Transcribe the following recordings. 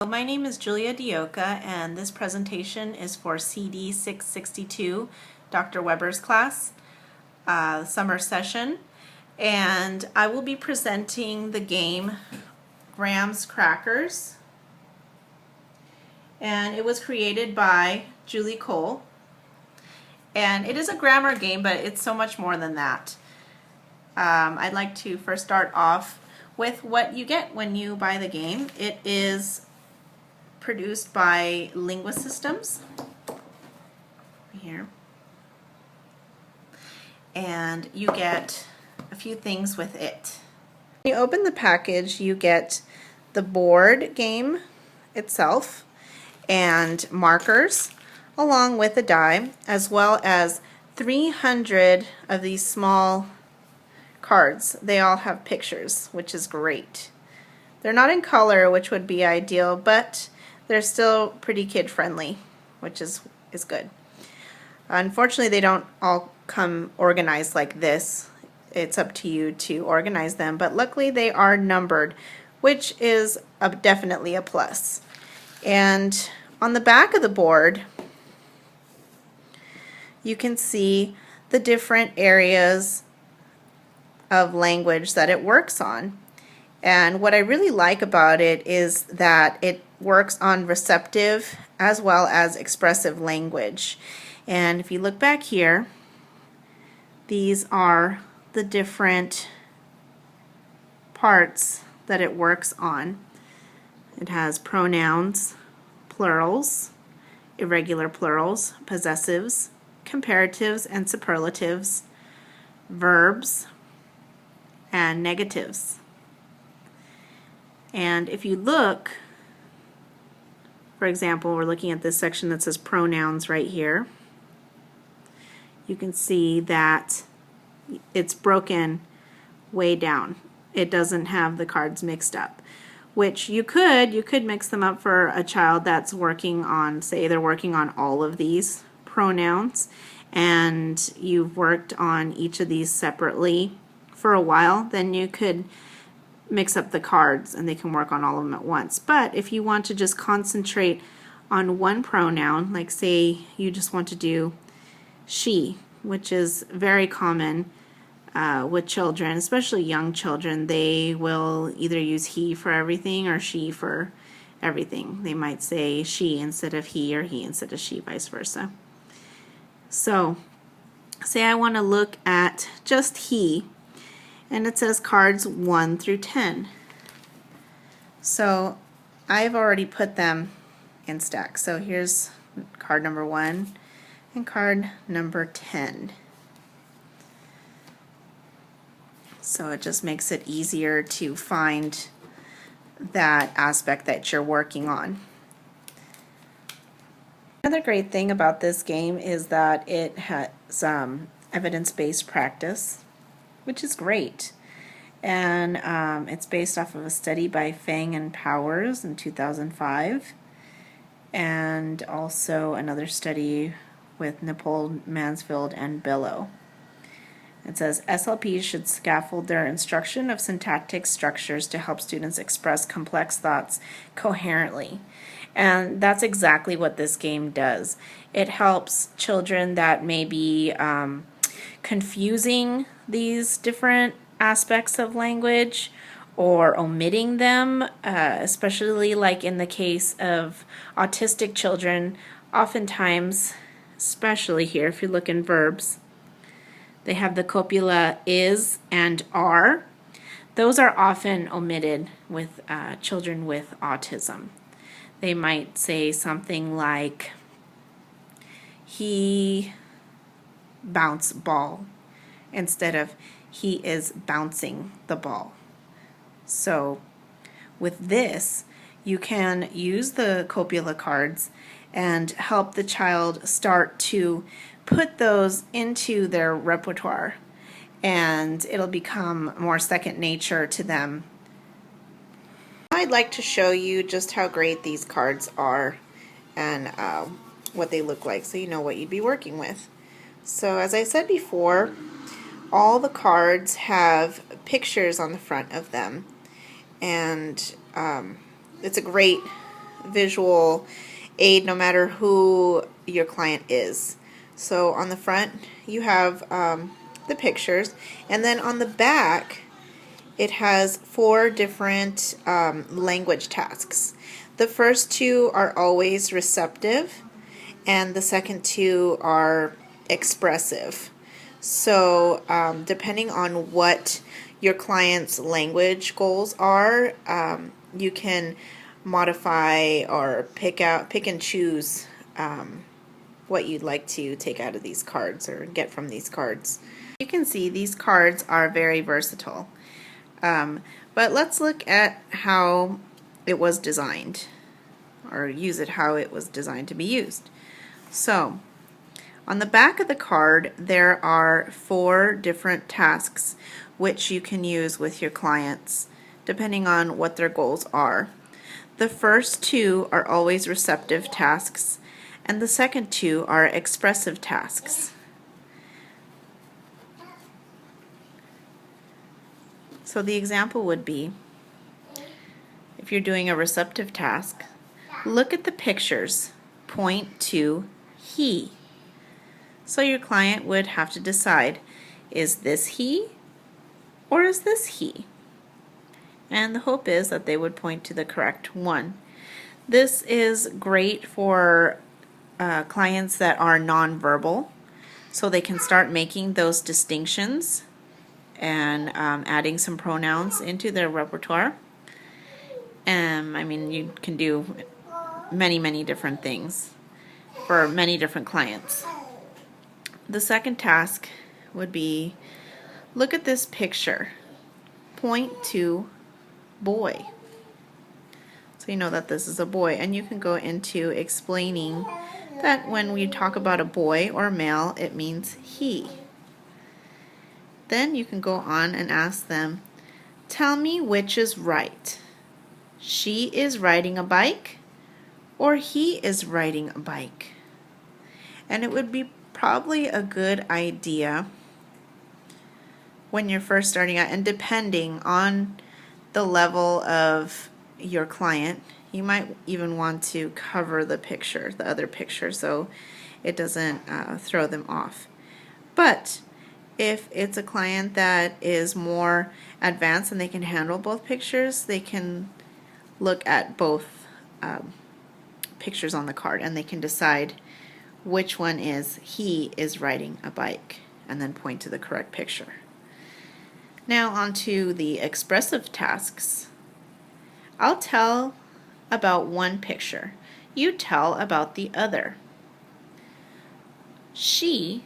My name is Julia Dioka, and this presentation is for CD 662, Dr. Weber's class, summer session. And I will be presenting the game Graham's Crackers. And it was created by Julie Cole. And it is a grammar game, but it's so much more than that. I'd like to first start off with what you get when you buy the game. It is produced by Lingua Systems here, and you get a few things with it. When you open the package, you get the board game itself and markers along with a die, as well as 300 of these small cards. They all have pictures, which is great. They're not in color, which would be ideal, but they're still pretty kid-friendly, which is good. Unfortunately, they don't all come organized like this. It's up to you to organize them, but luckily they are numbered, which is definitely a plus. And on the back of the board, you can see the different areas of language that it works on. And what I really like about it is that it works on receptive as well as expressive language. And if you look back here, these are the different parts that it works on. It has pronouns, plurals, irregular plurals, possessives, comparatives and superlatives, verbs, and negatives. And if you look, for example, we're looking at this section that says pronouns right here. You can see that it's broken way down. It doesn't have the cards mixed up, which you could mix them up for a child that's working on, say they're working on all of these pronouns and you've worked on each of these separately for a while, then you could mix up the cards and they can work on all of them at once. But if you want to just concentrate on one pronoun, like say you just want to do she, which is very common with children, especially young children, they will either use he for everything or she for everything. They might say she instead of he or he instead of she, vice versa. So say I want to look at just he, and it says cards 1 through 10. So I've already put them in stacks. So here's card number 1 and card number 10. So it just makes it easier to find that aspect that you're working on. Another great thing about this game is that it has evidence-based practice, which is great. And it's based off of a study by Fang and Powers in 2005, and also another study with Nepal, Mansfield, and Billow. It says SLPs should scaffold their instruction of syntactic structures to help students express complex thoughts coherently. And that's exactly what this game does. It helps children that may be confusing these different aspects of language or omitting them, especially like in the case of autistic children. Oftentimes, especially here if you look in verbs, they have the copula is and are. Those are often omitted with children with autism. They might say something like he bounce ball instead of he is bouncing the ball. So with this, you can use the copula cards and help the child start to put those into their repertoire, and it'll become more second nature to them. I'd like to show you just how great these cards are and what they look like so you know what you'd be working with. So as I said before, all the cards have pictures on the front of them, and it's a great visual aid no matter who your client is. So on the front you have the pictures, and then on the back it has 4 different language tasks. The first 2 are always receptive, and the second 2 are expressive. So depending on what your client's language goals are, you can modify or pick and choose what you'd like to take out of these cards or get from these cards. You can see these cards are very versatile. But let's look at how it was designed, or use it how it was designed to be used. So on the back of the card there are 4 different tasks which you can use with your clients depending on what their goals are. The first 2 are always receptive tasks, and the second 2 are expressive tasks. So the example would be, if you're doing a receptive task, look at the pictures, point to he. So your client would have to decide, is this he or is this he? And the hope is that they would point to the correct one. This is great for clients that are nonverbal, so they can start making those distinctions and adding some pronouns into their repertoire. I mean, you can do many different things for many different clients. The second task would be, look at this picture, point to boy. So you know that this is a boy, and you can go into explaining that when we talk about a boy or male, it means he. Then you can go on and ask them, tell me which is right. She is riding a bike, or he is riding a bike. And it would be probably a good idea when you're first starting out, and depending on the level of your client, you might even want to cover the picture, the other picture, so it doesn't throw them off. But if it's a client that is more advanced and they can handle both pictures, they can look at both pictures on the card and they can decide which one is he is riding a bike, and then point to the correct picture. Now on to the expressive tasks. I'll tell about one picture. You tell about the other. She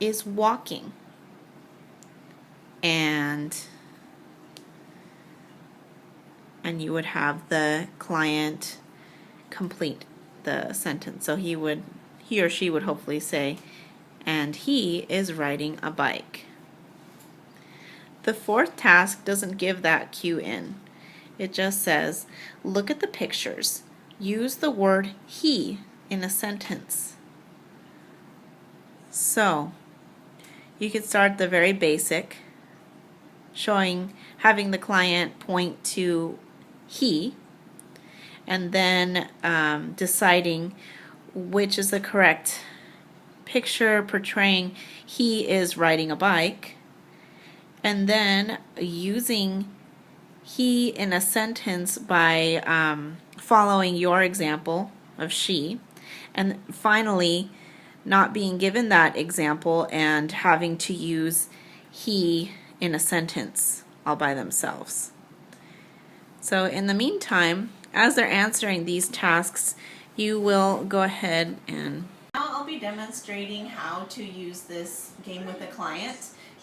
is walking, and you would have the client complete the sentence. So he or she would hopefully say, and he is riding a bike. The fourth task doesn't give that cue in. It just says, look at the pictures. Use the word he in a sentence. So you could start the very basic, having the client point to he, and then deciding which is the correct picture portraying he is riding a bike, and then using he in a sentence by following your example of she, and finally not being given that example and having to use he in a sentence all by themselves. So in the meantime, as they're answering these tasks, you will go ahead and... Now I'll be demonstrating how to use this game with a client.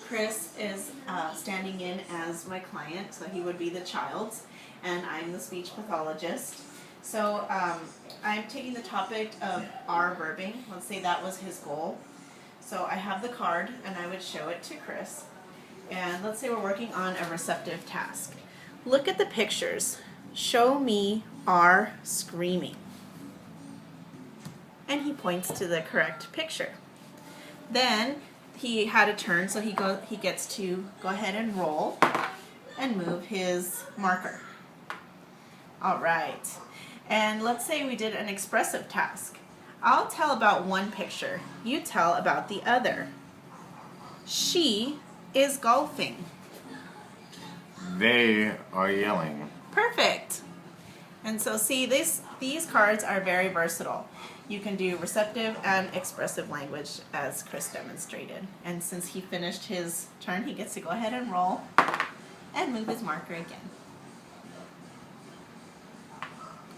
Chris is standing in as my client, so he would be the child, and I'm the speech pathologist. So I'm taking the topic of R verbing. Let's say that was his goal. So I have the card, and I would show it to Chris. And let's say we're working on a receptive task. Look at the pictures. Show me R screaming. And he points to the correct picture. Then he had a turn, so he gets to go ahead and roll and move his marker. All right. And let's say we did an expressive task. I'll tell about one picture. You tell about the other. She is golfing. They are yelling. Perfect. And so see, these cards are very versatile. You can do receptive and expressive language as Chris demonstrated. And since he finished his turn, he gets to go ahead and roll and move his marker again.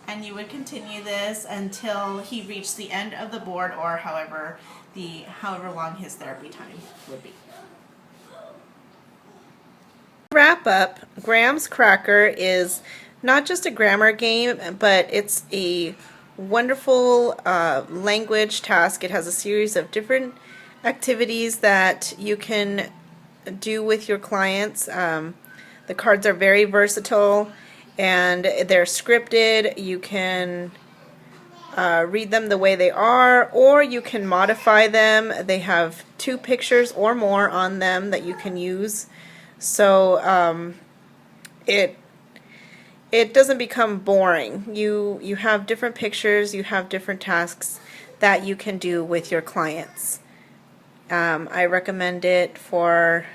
And you would continue this until he reached the end of the board, or however long his therapy time would be. Wrap up, Graham's Cracker is not just a grammar game, but it's a wonderful language task. It has a series of different activities that you can do with your clients. The cards are very versatile and they're scripted. You can read them the way they are, or you can modify them. They have 2 pictures or more on them that you can use. So it doesn't become boring. You have different pictures, you have different tasks that you can do with your clients. I recommend it for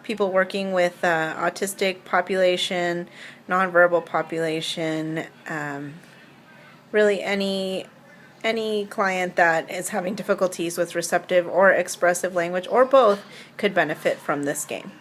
people working with autistic population, nonverbal population, really any client that is having difficulties with receptive or expressive language, or both, could benefit from this game.